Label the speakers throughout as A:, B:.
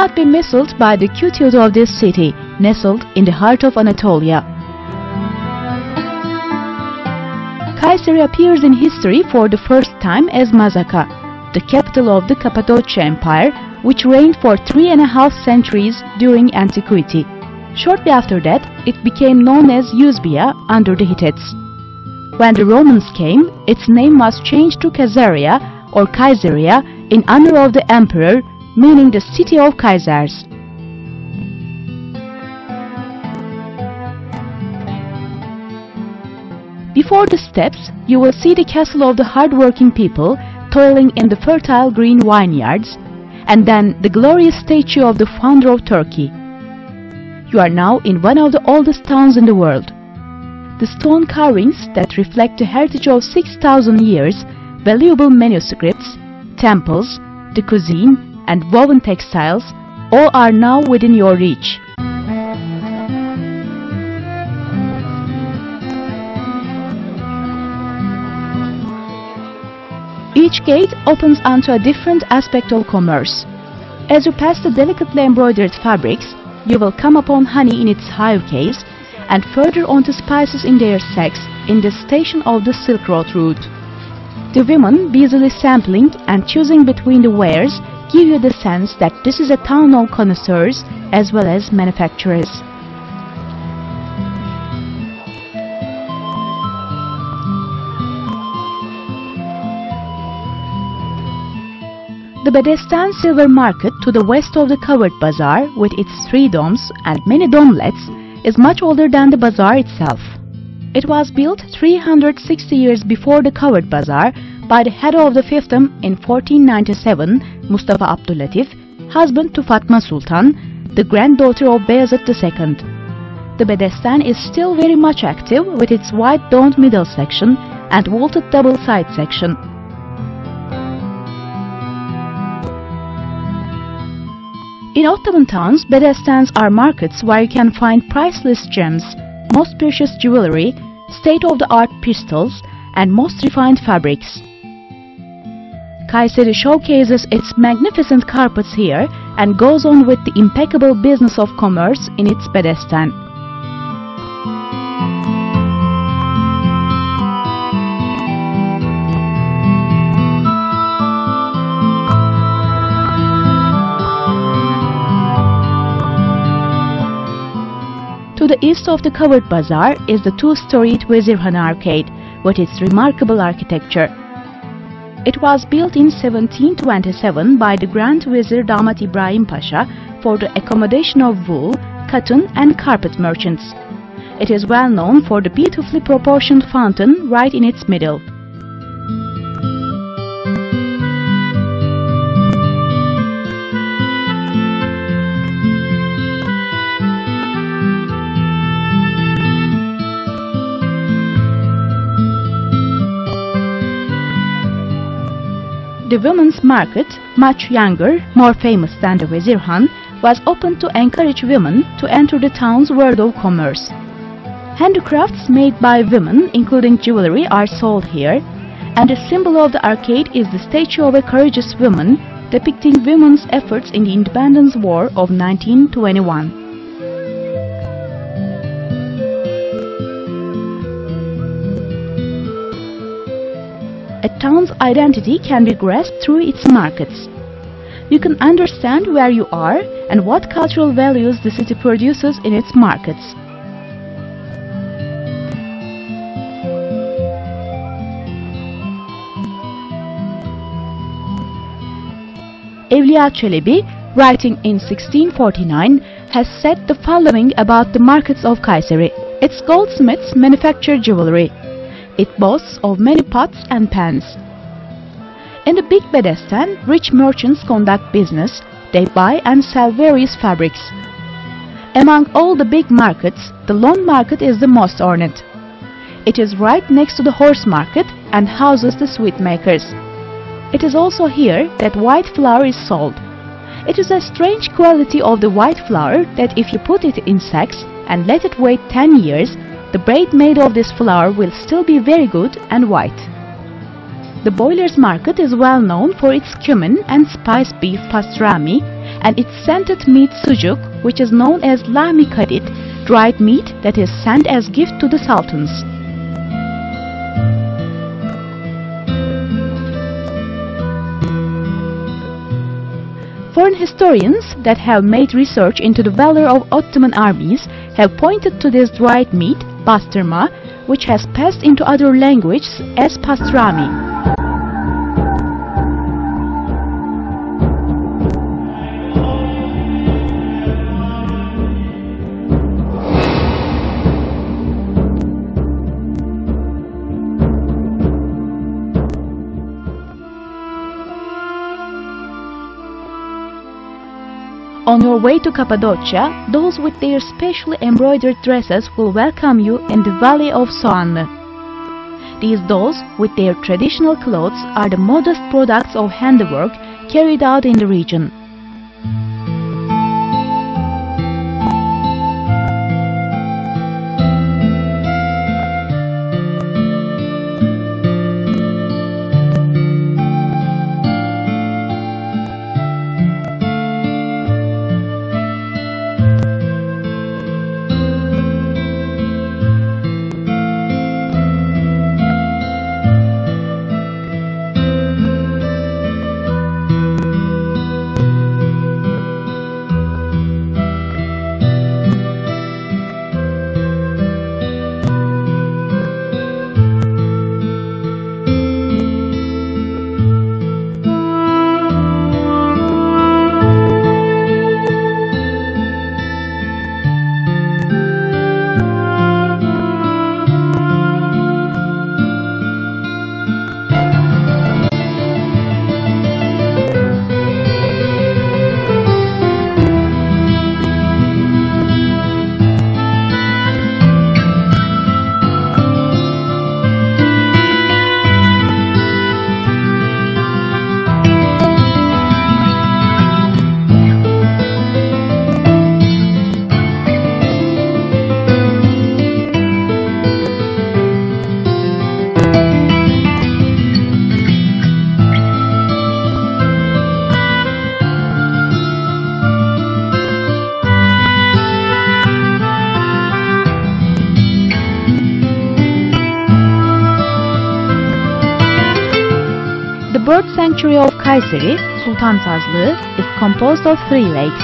A: not be missled by the quietude of this city, nestled in the heart of Anatolia. Kayseri appears in history for the first time as Mazaka, the capital of the Cappadocia Empire, which reigned for 3.5 centuries during antiquity. Shortly after that, it became known as Eusebia under the Hittites. When the Romans came, its name was changed to Caesarea or Kaiseria in honor of the emperor, meaning the city of Kaisers. Before the steps, you will see the castle of the hard-working people toiling in the fertile green vineyards, and then the glorious statue of the founder of Turkey. You are now in one of the oldest towns in the world. The stone carvings that reflect the heritage of 6,000 years, valuable manuscripts, temples, the cuisine, and woven textiles, all are now within your reach. Each gate opens onto a different aspect of commerce. As you pass the delicately embroidered fabrics, you will come upon honey in its hive case, and further onto spices in their sacks in the station of the Silk Road route. The women busily sampling and choosing between the wares give you the sense that this is a town of connoisseurs as well as manufacturers. The Bedestan Silver Market to the west of the covered bazaar, with its 3 domes and many domelets, is much older than the bazaar itself. It was built 360 years before the covered bazaar by the head of the fiefdom in 1497, Mustafa Abdüllatif, husband to Fatma Sultan, the granddaughter of Beyazıt II. The Bedestan is still very much active with its wide domed middle section and vaulted double side section. In Ottoman towns, Bedestans are markets where you can find priceless gems, most precious jewelry, state-of-the-art pistols, and most refined fabrics. Kayseri showcases its magnificent carpets here and goes on with the impeccable business of commerce in its Bedestan. To the east of the covered bazaar is the 2-storied Vezirhan Arcade with its remarkable architecture. It was built in 1727 by the Grand Vizier Damat Ibrahim Pasha for the accommodation of wool, cotton and carpet merchants. It is well known for the beautifully proportioned fountain right in its middle. The women's market, much younger, more famous than the Vezirhan, was opened to encourage women to enter the town's world of commerce. Handicrafts made by women, including jewelry, are sold here, and the symbol of the arcade is the statue of a courageous woman depicting women's efforts in the Independence War of 1921. A town's identity can be grasped through its markets. You can understand where you are and what cultural values the city produces in its markets. Evliya Çelebi, writing in 1649, has said the following about the markets of Kayseri. Its goldsmiths manufacture jewelry. It boasts of many pots and pans. In the big Bedestan, rich merchants conduct business. They buy and sell various fabrics. Among all the big markets, the lawn market is the most ornate. It is right next to the horse market and houses the sweet makers. It is also here that white flour is sold. It is a strange quality of the white flour that if you put it in sacks and let it wait 10 years, the bread made of this flour will still be very good and white. The Boilers Market is well known for its cumin and spice beef pastrami, and its scented meat sucuk, which is known as lahmi kadid, dried meat that is sent as gift to the sultans. Foreign historians that have made research into the valor of Ottoman armies have pointed to this dried meat, bastırma, which has passed into other languages as pastrami. On your way to Cappadocia, those with their specially embroidered dresses will welcome you in the valley of Soğanlı. These dolls, with their traditional clothes, are the modest products of handiwork carried out in the region. The bird sanctuary of Kayseri, Sultan Sazlığı, is composed of 3 lakes.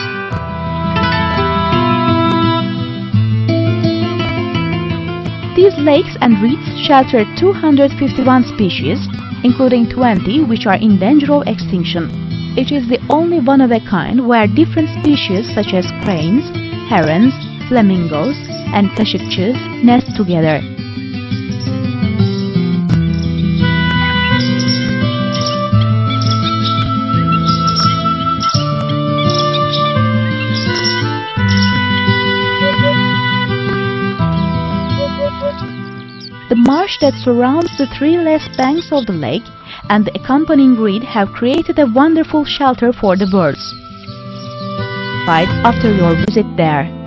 A: These lakes and reeds shelter 251 species, including 20 which are in danger of extinction. It is the only one of a kind where different species such as cranes, herons, flamingos, and kaşıkçı nest together. The marsh that surrounds the 3 left banks of the lake and the accompanying reed have created a wonderful shelter for the birds. Right after your visit there.